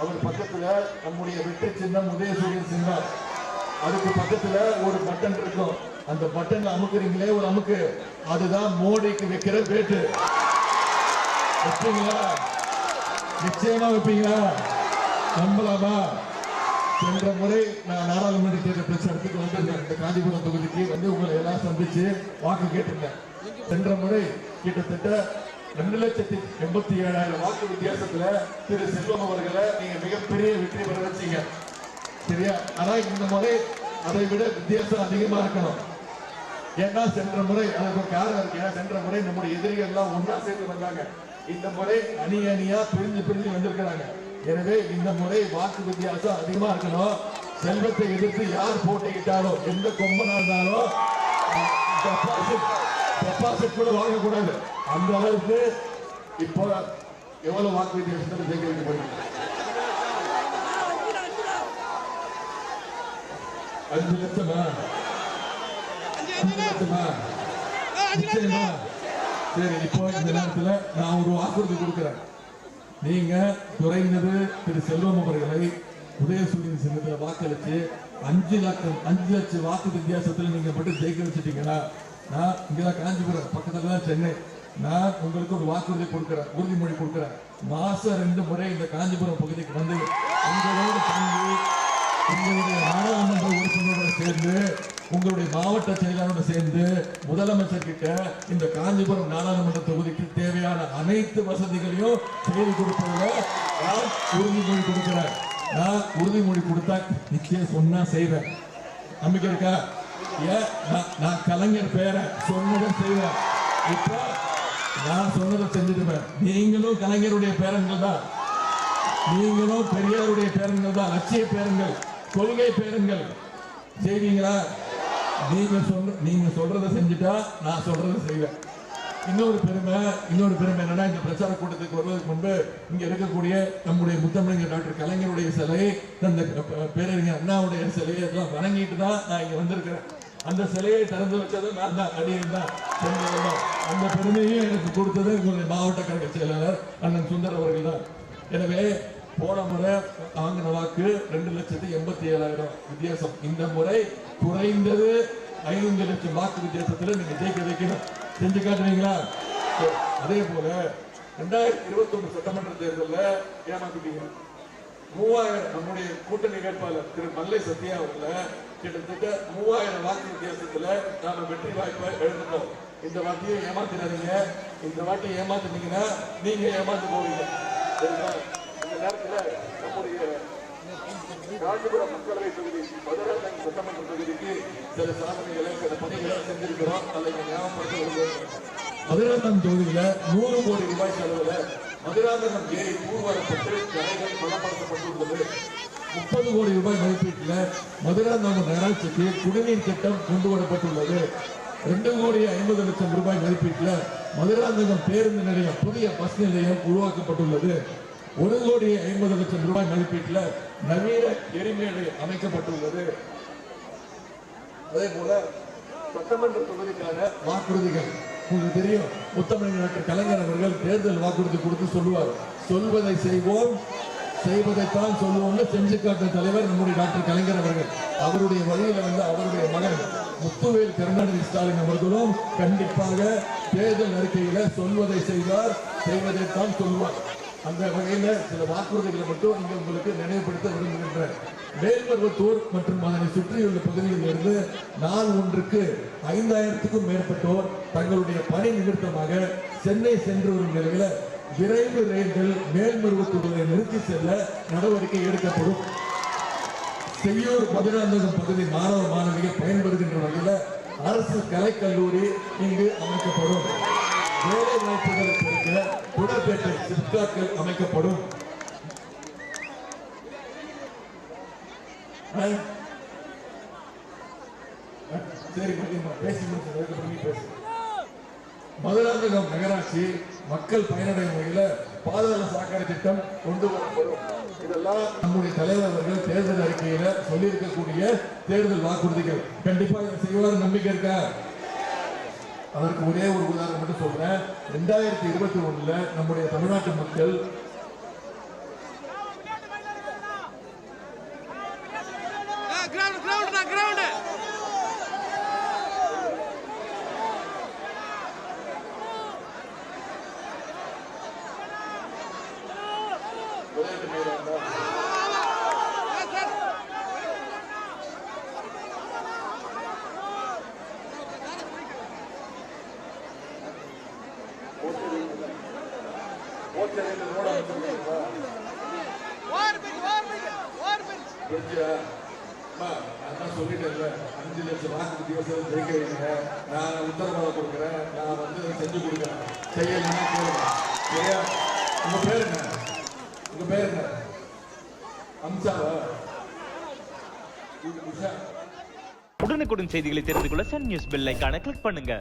அவர் பக்கத்துல நம்முடைய வெற்றி சின்னம் உதயசூரியன் சின்னம், அதுக்கு பக்கத்துல ஒரு பட்டன் இருக்கும். அந்த பட்டன் அமுக்குறீங்களே ஒரு அமுக்கு, அதுதான் மோடிக்கு வைக்கிற பேட்டு. வைப்பீங்களா? நிச்சயமா வைப்பீங்களா? நம்பலாமா? சென்ற முறை நான் நாடாளுமன்ற தேர்தல் பிரச்சாரத்துக்கு வந்திருந்தேன். இந்த காஞ்சிபுரம் தொகுதிக்கு வந்து உங்களை எல்லாம் சந்திச்சு வாக்கு கேட்டிருந்தேன். சென்ற முறை கிட்டத்தட்ட 2,87,000 வாக்கு வித்தியாசத்துல திரு செல்வம் அவர்களை நீங்க மிகப்பெரிய வெற்றி பெற வச்சீங்க. சரியா? ஆனா இந்த முறை அதை விட வித்தியாசம் அதிகமா இருக்கணும். ஏன்னா சென்ற முறை அதுக்கு ஒரு காரணம் இருக்கு. ஏன்னா சென்ற முறை நம்முடைய எதிரிகள் எல்லாம் ஒன்றா சேர்ந்து வந்தாங்க. இந்த முறை அணி அணியா பிரிஞ்சு வந்திருக்கிறாங்க. எனவே இந்த முறை வாக்கு வித்தியாசம் அதிகமா இருக்கணும். செல்வத்தை எதிர்த்து யார் போட்டிக்கிட்டாலும், எந்த கொம்பனா இருந்தாலும் டெபாசிட் கூட வாங்கக்கூடாது. அந்த அளவுக்கு இப்போ எவ்வளவு வாக்கு வித்தியாசத்தில் ஜெயிக்க வைக்க போறீங்க? 5 லட்சமா? 5 லட்சமா? நிச்சயமா? சரி, இப்போ இந்த நேரத்தில் நான் ஒரு வாக்குறுதி கொடுக்கிறேன். நீங்க குறைந்தது திரு செல்வம் அவர்களை உதயசூரியன் சின்னத்தில் வாக்களிச்சு 5 லட்சம் வாக்கு வித்தியாசத்தில் நீங்க மட்டும் ஜெயிக்க வச்சுட்டீங்கன்னா, நான் இங்கதான் காஞ்சிபுரம் பக்கத்துல தான் சென்னை, நான் உங்களுக்கு ஒரு வாக்குறுதி கொடுக்கிறேன், உறுதிமொழி கொடுக்கிறேன். மாசம் 2 முறை இந்த காஞ்சிபுரம் பகுதிக்கு வந்து உங்களோடு தங்கி உங்களுடைய நாடாளுமன்ற உறுப்பினரோட சேர்ந்து உங்களுடைய மாவட்ட செயலாளரோட சேர்ந்து முதலமைச்சர் கிட்ட இந்த காஞ்சிபுரம் நாடாளுமன்ற தொகுதிக்கு தேவையான அனைத்து வசதிகளையும் செய்து கொடுப்பதில் நான் உறுதிமொழி கொடுக்கிறேன். நான் உறுதிமொழி கொடுத்தா நிச்சயம் சொன்னா செய்வேன். நம்பிக்கை இருக்கா? ஏன் நான் கலைஞர் பேரை சொன்னதை செய்வேன். இப்போ நான் சொன்னதை செஞ்சுடுவேன். நீங்களும் கலைஞருடைய பேரன்கள் தான், நீங்களும் பெரியாருடைய பேரன்கள் தான், லட்சிய பேரன்கள், கொள்கை பேரன்கள். செய்வீங்களா? நீங்க சொல்றதை செஞ்சுட்டா நான் சொல்றதை செய்வேன். இன்னொரு பெருமை என்னன்னா, இந்த பிரச்சார கூட்டத்துக்கு வருவதற்கு முன்பு இங்க இருக்கக்கூடிய நம்முடைய முத்தமிழர் டாக்டர் கலைஞருடைய சிலை, அந்த பேரறிஞர் அண்ணாவுடைய சிலையை எல்லாம் வணங்கிட்டு தான் நான் இங்க வந்திருக்கிறேன். அந்த சிலையை திறந்து வச்சது நான் தான், அடியன் தான். அந்த பெருமையும் எனக்கு கொடுத்தது உங்களுடைய மாவட்ட கழக செயலாளர் அண்ணன் சுந்தர் அவர்கள் தான். எனவே போன முறை வாங்கின வாக்கு 2,87,000 வித்தியாசம். இந்த முறை குறைந்தது 5 லட்சம் வாக்கு வித்தியாசத்தில் நீங்க ஜெயிக்க வைக்கணும். செஞ்சு காட்டுவீங்களா? அதே போல 2021 சட்டமன்ற தேர்தலில் ஏமாத்திட்டீங்க. 3000 நம்முடைய கூட்டணி வேட்பாளர் திரு மல்லை சத்யா அவர்களை கிட்டத்தட்ட 3000 வாக்கு வித்தியாசத்துல நாம வெற்றி வாய்ப்பை எழுந்தோம். இந்த வாட்டியை ஏமாத்தினாதீங்க. இந்த வாட்டி ஏமாத்தினீங்கன்னா நீங்க ஏமாந்து போவீங்க. சரிங்களா? இந்த நேரத்தில் நம்முடைய காஞ்சிபுரம் மக்களவை தொகுதி 16 சட்டமன்ற தொகுதிக்கு சில சாதனைகளை, சில பணிகளை செஞ்சிருக்கிறோம். அதை ஞாபகப்படுத்த விரும்புகிறேன். 16 தொகுதியில 100 கோடி ரூபாய் செலவுல மதுராந்தகம் ஏரி தூர்வாரப்பட்டு கரைகள் பலப்படுத்தப்பட்டுள்ளது. 30 கோடி ரூபாய் மதிப்பீட்டில் மதுராந்தகம் நகராட்சிக்கு குடிநீர் திட்டம் கொண்டு வரப்பட்டுள்ளது. 2,50,00,000 ரூபாய் மதிப்பீட்டில் மதுராந்தகம் பேருந்து நிலையம், புதிய பஸ் நிலையம் உருவாக்கப்பட்டுள்ளது. 1,50,00,000 ரூபாய் மதிப்பீட்டில் நவீன எரிமேடை அமைக்கப்பட்டுள்ளது. அதே போல சட்டமன்ற தொகுதிக்கான வாக்குறுதிகள் உங்களுக்கு தெரியும். முத்தமிழ் டாக்டர் கலைஞர் அவர்கள் தேர்தல் வாக்குறுதி கொடுத்து சொல்லுவார், சொல்வதை செய்வோம், செய்வதைத்தான் சொல்லுவோம்னு செஞ்சு காட்ட தலைவர் நம்முடைய டாக்டர் கலைஞர் அவர்கள். அவருடைய வழியில வந்து அவருடைய மகன் முத்துவேல் கருணாநிதி ஸ்டாலின் அவர்களும் கண்டிப்பாக தேர்தல் அறிக்கையில சொல்வதை செய்வார், செய்வதைத்தான் சொல்லுவார். அந்த வகையில சில வாக்குறுதிகளை மட்டும் இங்க உங்களுக்கு நினைவுபடுத்த விரும்புகின்றேன். மேல்மருவத்தூர் மற்றும் அதனை சுற்றியுள்ள பகுதியில் இருந்து நாள் ஒன்றுக்கு 5,000க்கும் மேற்பட்டோர் தங்களுடைய பணி நிமித்தமாக சென்னை சென்று வரும் நிலையில விரைவு ரயில்கள் மேல்மருவத்தூரை நிறுத்தி செல்ல நடவடிக்கை எடுக்கப்படும். செய்யூர் மதுராந்தகம் பகுதி மாணவ மாணவிகள் பயன்படுகின்ற வகையில் அரசு கலைக்கல்லூரி இங்கு அமைக்கப்படும். வேலை வாய்ப்புகளை பெருக்க குடப்பேட்டை சிப்காட்கள் அமைக்கப்படும். சரி, பேசி முடிச்சு மதுராந்தகம் நகராட்சி மக்கள் பயனடையும் வகையில் பாதாள சாக்கடை திட்டம் கொண்டு வரப்படும். இதெல்லாம் நம்முடைய தலைவர் அவர்கள் தேர்தல் அறிக்கையில சொல்லியிருக்கக்கூடிய தேர்தல் வாக்குறுதிகள். கண்டிப்பா இதை செய்வார் நம்பிக்கை இருக்கா? அதற்கு ஒரே ஒரு உதாரணம் மட்டும் சொல்றேன். 2021 நம்முடைய தமிழ்நாட்டு மக்கள் விளையாட்டு மைதானம் சொல்லிட்டேன்ல 5 லட்சம் வாக்கு வித்தியாசம் ஜெயிக்க வைங்க. நான் உத்தரவாதம் கொடுக்குறேன். நான் வந்து செஞ்சு கொடுக்குறேன். செய்யலைன்னா கேளுங்க. சரியா? உங்க பேர் என்ன? உங்க பேர் என்ன? அம்சாவா? உடனுக்குடன் செய்திகளை தெரிந்து கொள்ள சன் நியூஸ் பெல் ஐகானை கிளிக் பண்ணுங்க.